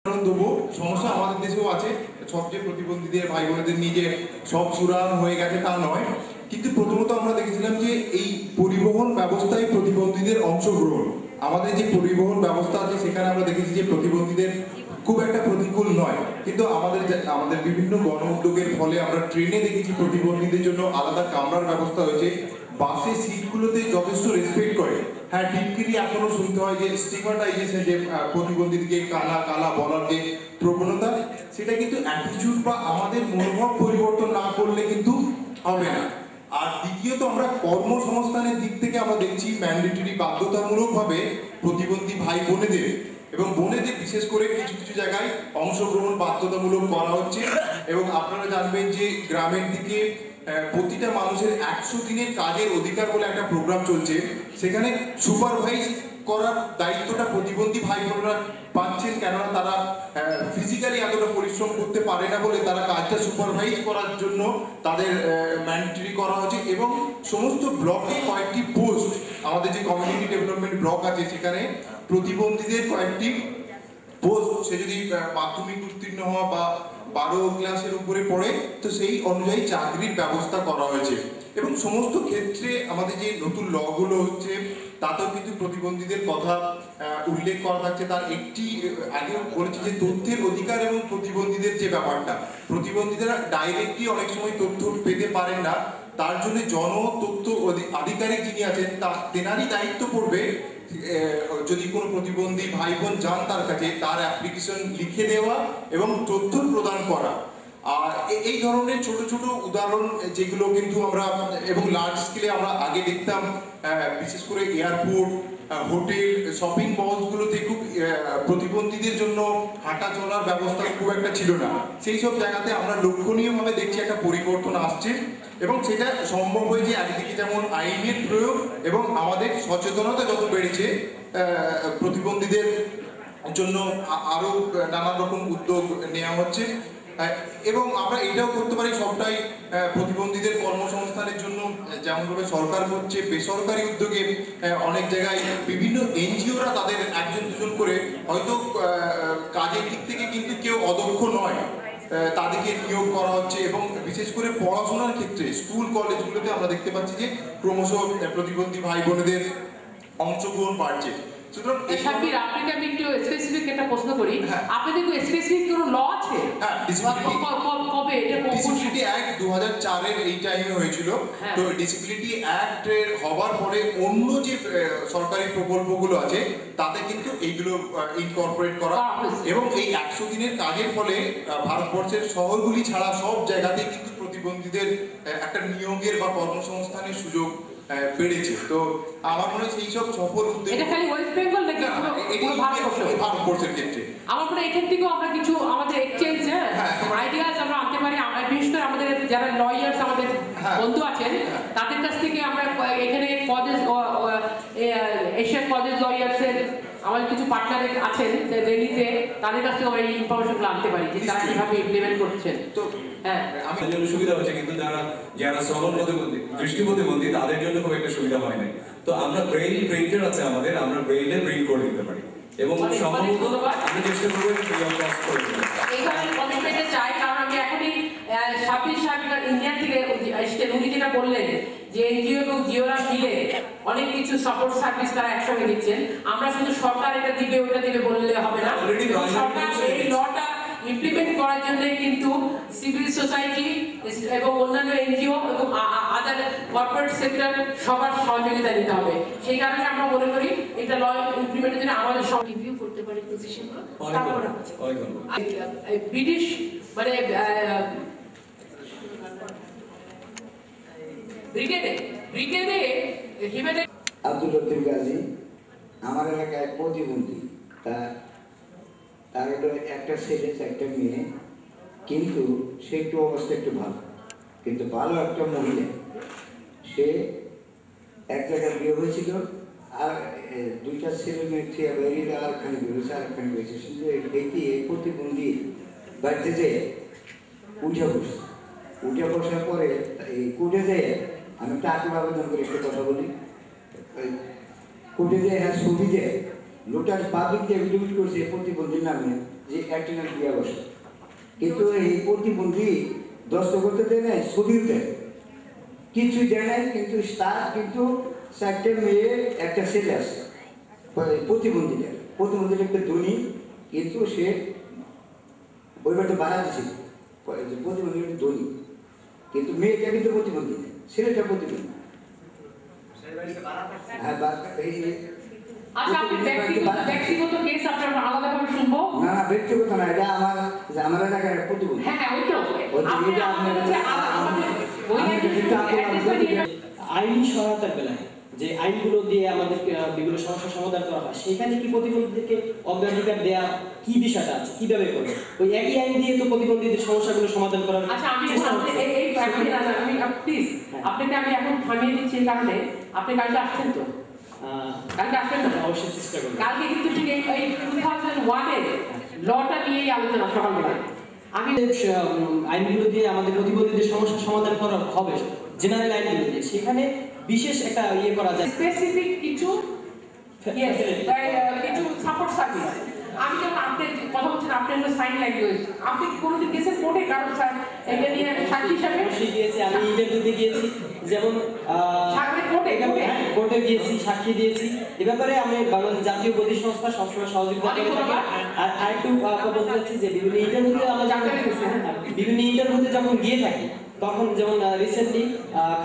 দেবো সমস্যা আমাদের দেশেও আছে। সবচেয়ে প্রতিবন্ধীদের ভাই বোনেদের নিয়ে যে সব সুরান হয়ে গেছে তা নয়, কিন্তু প্রথমত আমরা দেখেছিলাম যে এই পরিবহন ব্যবস্থায় প্রতিবন্ধীদের অংশগ্রহণ, আমাদের যে পরিবহন ব্যবস্থা আছে সেখানে আমরা দেখেছি যে প্রতিবন্ধীদের খুব একটা প্রতিকূল নয়, কিন্তু আমাদের বিভিন্ন গণ উদ্যোগের ফলে আমরা ট্রেনে দেখেছি প্রতিবন্ধীদের জন্য আলাদা কামরার ব্যবস্থা হয়েছে। বাসের সিটগুলোতে যথেষ্ট রেসপেক্ট করে। হ্যাঁ, টিটকিরি এখনো শুনতে হয় যে স্টিগমাটাইজেশন, যে প্রতিবন্ধীদেরকে কালা কালা বলার যে প্রবণতা, সেটা কিন্তু অ্যাটিটিউড বা আমাদের মনোভাব পরিবর্তন না করলে কিন্তু হবে না। আর দ্বিতীয়ত আমরা কর্মসংস্থানের দিক থেকে আমরা দেখছি ম্যান্ডেটরি বাধ্যতামূলকভাবে প্রতিবন্ধী ভাই বোনেদের এবং বোনেদের বিশেষ করে কিছু কিছু জায়গায় অংশগ্রহণ বাধ্যতামূলক করা হচ্ছে। এবং আপনারা জানবেন যে গ্রামের দিকে প্রতিটা মানুষের 100 দিনের কাজের অধিকার বলে একটা প্রোগ্রাম চলছে, সেখানে সুপারভাইজ করার দায়িত্বটা প্রতিবন্ধী ভাই বোনেরা পাচ্ছেন, কেননা তারা ফিজিক্যালি এতটা পরিশ্রম করতে পারে না বলে তারা কাজটা সুপারভাইজ করার জন্য তাদের ম্যান্ডেটরি করা হচ্ছে। এবং সমস্ত ব্লকে কয়েকটি পোস্ট, আমাদের যে কমিউনিটি ডেভেলপমেন্ট ব্লক আছে সেখানে প্রতিবন্ধীদের কয়েকটি পোস্ট, সে যদি মাধ্যমিক উত্তীর্ণ হওয়া বা 12 ক্লাসের উপরে পড়ে তো সেই অনুযায়ী চাকরির ব্যবস্থা করা হয়েছে। এবং সমস্ত ক্ষেত্রে আমাদের যে নতুন লগুলো হচ্ছে তাতেও কিন্তু প্রতিবন্ধীদের কথা উল্লেখ করা থাকছে। তার একটি আগে বলেছি যে তথ্যের অধিকার এবং প্রতিবন্ধীদের যে ব্যাপারটা, প্রতিবন্ধীরা ডাইরেক্টলি অনেক সময় তথ্য পেতে পারেন না, তার জন্য তথ্য আধিকারিক যিনি আছেন তেনারই দায়িত্ব পড়বে যদি কোনো প্রতিবন্ধী ভাই বোন যান তার কাছে তার অ্যাপ্লিকেশন লিখে দেওয়া এবং তথ্য প্রদান করা। আর এই ধরনের ছোট ছোট উদাহরণ যেগুলো কিন্তু আমরা এবং লার্জ স্কেলে আমরা আগে দেখতাম, বিশেষ করে এয়ারপোর্ট, হোটেল, শপিং মলগুলোতে খুব প্রতিবন্ধীদের জন্য হাঁটা চলার ব্যবস্থা খুব একটা ছিল না। সেই সব জায়গাতে আমরা লক্ষণীয়ভাবে দেখছি একটা পরিবর্তন আসছে এবং সেটা সম্ভব হয়েছে একদিকে যেমন আইনের প্রয়োগ এবং আমাদের সচেতনতা যত বেড়েছে প্রতিবন্ধীদের জন্য আরো নানা রকম উদ্যোগ নেওয়া হচ্ছে। এবং আমরা এটাও করতে পারি সবটাই প্রতিবন্ধীদের কর্মসংস্থানের জন্য যেমনভাবে সরকার করছে, বেসরকারি উদ্যোগে অনেক জায়গায় বিভিন্ন এনজিওরা তাদের একজন দুজন করে, হয়তো কাজের দিক থেকে কিন্তু কেউ অদক্ষ নয়, তাদেরকে নিয়োগ করা হচ্ছে। এবং বিশেষ করে পড়াশোনার ক্ষেত্রে স্কুল কলেজগুলোতে আমরা দেখতে পাচ্ছি যে ক্রমশ প্রতিবন্ধী ভাই বোনেদের অংশগ্রহণ বাড়ছে। হবার পরে অন্য যে সরকারি প্রকল্পগুলো আছে তাতে কিন্তু এইগুলো ইনকর্পোরেট করা এবং এই 100 দিনের কাজের ফলে ভারতবর্ষের শহরগুলি ছাড়া সব জায়গাতেই কিন্তু প্রতিবন্ধীদের একটা নিয়োগের বা কর্মসংস্থানের সুযোগ বেড়েছে। তো আমার মনে হয় সেই সব সফল উদ্যোগ এটা খালি ওয়েস্ট বেঙ্গল নাকি পুরো ভারতবর্ষের ক্ষেত্রে আমার মনে হয় এখান থেকেও আমরা কিছু আমাদের এক্সচেঞ্জ আইডিয়াস আমরা আনতে পারি। বিশেষ করে আমাদের যারা লয়ার্স আমাদের বন্ধু আছেন তাদের কাছ থেকে আমরা এখানে কলেজ এশিয়ান কলেজ লয়ার্সের আমাদের কিছু পার্টনার আছেন দিল্লিতে, তাদের কাছ থেকে আমরা এই ইনফরমেশনগুলো আনতে পারি যে তারা কিভাবে ইমপ্লিমেন্ট করছেন। তো আমার জন্য সুবিধা হচ্ছে, কিন্তু যারা শ্রবণ প্রতিবন্ধী, দৃষ্টি প্রতিবন্ধী তাদের জন্য খুব একটা সুবিধা হয় নাই। তো আমরা ব্রেইল প্রিন্টার আছে আমাদের, আমরা ব্রেইলে প্রিন্ট করে দিতে পারি এবং সম্ভবত আমরা চেষ্টা করবো ফ্রি অফ কস্ট করে দিতে। এইখানে কমিটমেন্টে চাই, কারণ আমি এখনই সাবির সাহেব ইন্ডিয়া থেকে উনি যেটা বললেন যে এনজিও এবং জিওরা মিলে অনেক কিছু সাপোর্ট সার্ভিস তারা একসঙ্গে দিচ্ছেন। আমরা শুধু সরকার এটা দিবে ওটা দিবে বললে হবে না, সরকার এই লটা ইমপ্লিমেন্ট করার জন্য কিন্তু সিভিল সোসাইটি এবং অন্যান্য এনজিও এবং আদার কর্পোরেট সেক্টর সবার সহযোগিতা নিতে হবে। সেই কারণে আমরা মনে করি এটা ল ইমপ্লিমেন্টের জন্য আমাদের সব রিভিউ করতে পারি পজিশনগুলো। ব্রিটিশ মানে ব্রিগেডে হিমেনে আব্দুল লতিফ গাজী আমার এলাকায় প্রতিবন্ধী, তার একটা ছেলে একটা মেয়ে, কিন্তু সে একটু অবস্থা একটু ভালো, কিন্তু ভালো একটা মহিলা। সে এক জায়গায় বিয়ে হয়েছিল আর দুইটা ছেলে মেয়ে থেকে বেরিয়ে আরেকখানে বেরোছে আরেকখানে বেরিয়েছে, শুধু দেখি এই প্রতিবন্ধী বাড়িতে যেয়ে উঠে বসার পরে এই কোর্টে যেয়ে আমি টাকা আবেদন করে একটু কথা বলি, কোর্টে যেয়ে ছবি দিয়ে লোটাস পাবলিককে এফিডেভিট করছে প্রতিবন্ধীর নামে যে একজনের বিয়ে বসে, কিন্তু এই প্রতিবন্ধী দস্ত করতে দেয় না, ছবিও দেয়, কিছুই দেয় নাই, কিন্তু তার কিন্তু 4টে মেয়ে একটা ছেলে আছে প্রতিবন্ধীটা একটা ধনী, কিন্তু সে ওই বাড়িতে বাড়াতে ছিল প্রতিবন্ধী একটা ধনী, কিন্তু মেয়েটা কিন্তু প্রতিবন্ধী নেই, ছেলেটা প্রতিবন্ধী। হ্যাঁ, আচ্ছা, আপনি ব্যক্তিগত কেস আপনার আলাদাভাবে শুনবো। না না, ব্যক্তিগত না, এটা আমার এলাকার প্রতিবন্ধী। হ্যাঁ হ্যাঁ, ওই তো আইনি সহায়তার বেলায় যে আইনগুলো দিয়ে আমাদের বিভিন্ন সমস্যার সমাধান করা হয়, সেখানে কি প্রতিবন্ধীদেরকে অগ্রাধিকার দেয়া কি বিষয়টা আছে, কিভাবে করবে? ওই একই আইন দিয়ে তো প্রতিবন্ধীদের সমস্যাগুলো সমাধান করার আচ্ছা, আমি চেষ্টা হচ্ছে। প্লিজ আপনাকে আমি এখন থামিয়ে দিচ্ছি এই কারণে আপনি কালকে আসছেন তো? কালকে আসবেন না? অবশ্যই চেষ্টা করবো। কালকে কিন্তু ঠিক এই 2001-এর লটা নিয়েই আলোচনা সকালবেলায়। আমি আইনগুলো দিয়ে আমাদের প্রতিবন্ধীদের সমস্যার সমাধান করা হবে, জেনারেল আইনগুলো দিয়ে, সেখানে বিশেষ একটা ইয়ে করা যায়, স্পেসিফিক কিছু কিছু সাপোর্ট সার্ভিস। আমি যখন আপনি কথা বলছেন, আপনি হলো সাইন ল্যাঙ্গুয়েজ, আপনি কোনোদিন গেছেন কোর্টে কারণ স্যার এটা নিয়ে সাক্ষী হিসাবে? অবশ্যই গিয়েছি, আমি ইন্টারভিউতে গিয়েছি, যেমন কোর্টে গিয়েছি, সাক্ষী দিয়েছি। এ ব্যাপারে আমি বাংলাদেশ জাতীয় বৈধ সংস্থা সবসময় সহযোগিতা করে থাকে। আর আরেকটু বলতে চাচ্ছি যে বিভিন্ন ইন্টারভিউতে যখন গিয়ে থাকি, তখন যেমন রিসেন্টলি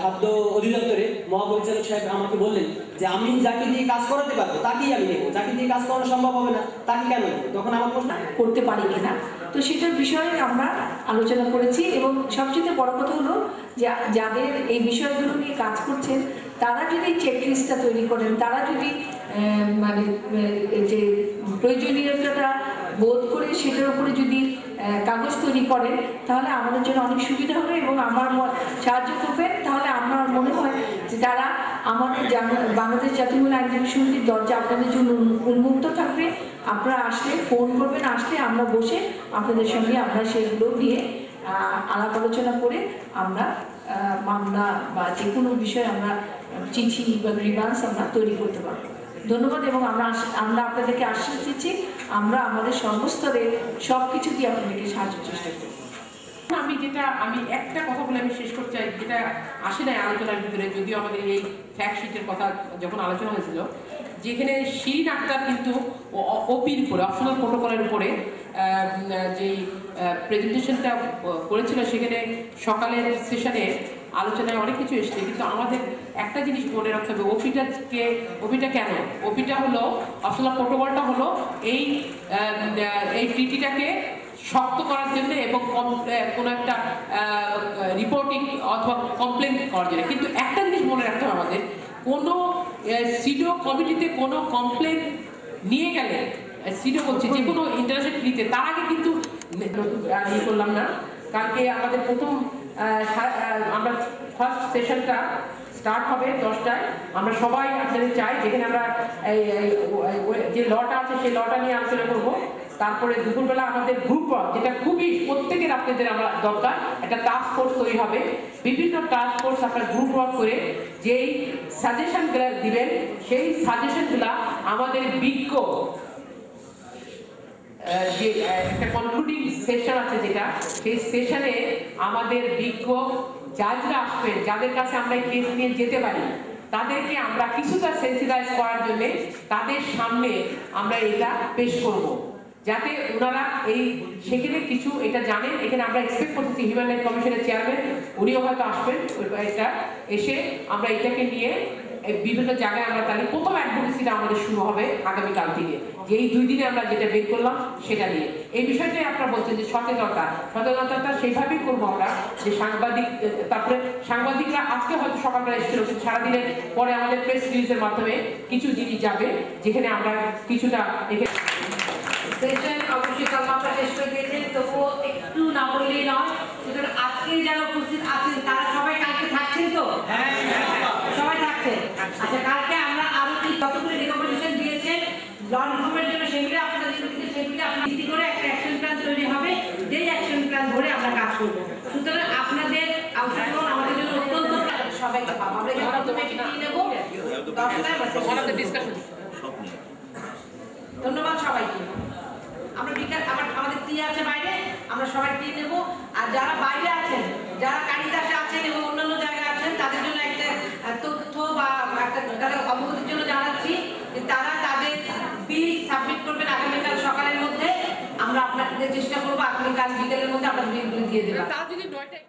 খাদ্য অধিদপ্তরে মহাপরিচালক সাহেব আমাকে বললেন যে আমি যাকে দিয়ে কাজ করাতে পারবো তাকেই আমি নেবো, যাকে দিয়ে কাজ করানো সম্ভব হবে না তাকে কেন নেবো? তখন আমার প্রশ্ন, করতে পারি কিনা, তো সেটার বিষয়ে আমরা আলোচনা করেছি। এবং সবচেয়ে বড় কথা হলো যে যাদের এই বিষয়গুলো নিয়ে কাজ করছেন তারা যদি চেকলিস্টটা তৈরি করেন, তারা যদি মানে যে প্রয়োজনীয়তাটা বোধ করে সেটার উপরে যদি কাগজ তৈরি করেন, তাহলে আমাদের জন্য অনেক সুবিধা হবে এবং আমার সাহায্য করবেন। তাহলে আমার মনে হয় যে তারা আমাদের বাংলাদেশ জাতীয় মহিলা আইনজীবী সমিতির দরজা আপনাদের জন্য উন্মুক্ত থাকবে। আপনারা আসলে ফোন করবেন, আসলে আমরা বসে আপনাদের সঙ্গে আমরা সেগুলো নিয়ে আলাপ আলোচনা করে আমরা মামলা বা যে কোনো বিষয়ে আমরা চিঠি বা গ্রিভান্স আমরা তৈরি করতে পারবো। ধন্যবাদ। এবং আমরা আপনাদেরকে আশ্বাস দিচ্ছি আমরা আমাদের সর্বস্তরে সব কিছু দিয়ে আপনাদেরকে সাহায্যের চেষ্টা করব। আমি একটা কথা বলে আমি শেষ করতে চাই, যেটা আসে না আলোচনার ভিতরে, যদিও আমাদের এই ফ্যাক্ট শিটের কথা যখন আলোচনা হয়েছিল, যেখানে শিরিন আক্তার কিন্তু ওপির উপরে, অপশনাল প্রোটোকলের উপরে যেই প্রেজেন্টেশনটা করেছিল, সেখানে সকালের সেশনে আলোচনায় অনেক কিছু এসছে। কিন্তু আমাদের একটা জিনিস মনে রাখতে হবে, ওপিটা কেন? ওপিটা হলো, অপশনাল প্রোটোকলটা হলো এই ট্রিটিটাকে শক্ত করার জন্য এবং কোনো একটা রিপোর্টিং অথবা কমপ্লেন করার জন্য। কিন্তু একটা জিনিস মনে রাখতে হবে আমাদের, কোনো সিডো কমিটিতে কোনো কমপ্লেন নিয়ে গেলে, সিডো বলছে যে কোনো ইন্টারন্যাশনাল ট্রিতে, তার আগে কিন্তু ইয়ে করলাম না। কালকে আমাদের আমরা ফার্স্ট সেশনটা স্টার্ট হবে 10টায়। আমরা সবাই আপনাদের চাই, যেখানে আমরা যে লটা আছে সেই লটা নিয়ে আলোচনা করবো। তারপরে দুপুরবেলা আমাদের গ্রুপ ওয়ার্ক, যেটা খুবই প্রত্যেকের আপনাদের আমরা দরকার, একটা টাস্ক ফোর্স তৈরি হবে। বিভিন্ন টাস্ক ফোর্স আপনার গ্রুপ ওয়ার্ক করে যেই সাজেশনগুলো দিবেন, সেই সাজেশনগুলা আমাদের বিজ্ঞ যে একটা কনক্লুডিং সেশন আছে, যেটা সেই সেশনে আমাদের বিজ্ঞ জাজরা আসবেন, যাদের কাছে আমরা এই কেস নিয়ে যেতে পারি, তাদেরকে আমরা কিছুটা সেন্সিটাইজ করার জন্য তাদের সামনে আমরা এটা পেশ করব, যাতে ওনারা সেখানে কিছু এটা জানেন। এখানে আমরা এক্সপেক্ট করতেছি হিউম্যান রাইটস কমিশনের চেয়ারম্যান উনিও হয়তো আসবেন, এটা এসে আমরা এটাকে নিয়ে বিভিন্ন জায়গায় আমরা তাহলে প্রথম অ্যাডভোকেসিটা আমাদের শুরু হবে আগামীকাল থেকে, যে এই 2 দিনে আমরা যেটা বের করলাম সেটা নিয়ে। এই বিষয়টাই আপনারা বলছেন যে সচেতনতা সেইভাবেই করবো আমরা, যে তারপরে সাংবাদিকরা আজকে হয়তো সকালবেলা এসেছিল, কিন্তু সারাদিনের পরে আমাদের প্রেস রিলিজের মাধ্যমে কিছু জিনিস যাবে, যেখানে আমরা কিছুটা সেশন অবশ্যই কর্মটা শেষ করে দিয়েছেন, তবুও একটু না বললেই নয়। সুতরাং আজকে যারা উপস্থিত আছেন তারা সবাই কালকে থাকছেন তো? সবাই থাকছেন। আচ্ছা, কালকে আমরা আরো কতগুলো রিকমেন্ডেশন দিয়েছেন ল রিফর্মের জন্য, সেগুলো আপনারা যেগুলো সেগুলো আপনার ভিত্তি করে একটা অ্যাকশন প্ল্যান তৈরি হবে, যেই অ্যাকশন প্ল্যান ধরে আমরা কাজ করবো। সুতরাং আপনাদের অংশগ্রহণ আমাদের জন্য অত্যন্ত, সবাইকে পাবো। আমরা যখন প্রথমে নিয়ে নেবো 10টায়। ধন্যবাদ সবাইকে। আমরা বিকাল আমাদের টি আছে বাইরে, আমরা সবাই টি নেব। আর যারা বাইরে আছেন, যারা কালিদাসে আছেন এবং অন্যান্য জায়গায় আছেন, তাদের জন্য একটা তথ্য বা একটা তাদের অবগতির জন্য জানাচ্ছি যে তারা তাদের বিল সাবমিট করবেন আগামীকাল সকালের মধ্যে। আমরা আপনাদের চেষ্টা করবো আগামীকাল বিকেলের মধ্যে আমরা বিলগুলো দিয়ে দেবো। তারা যদি 9টায়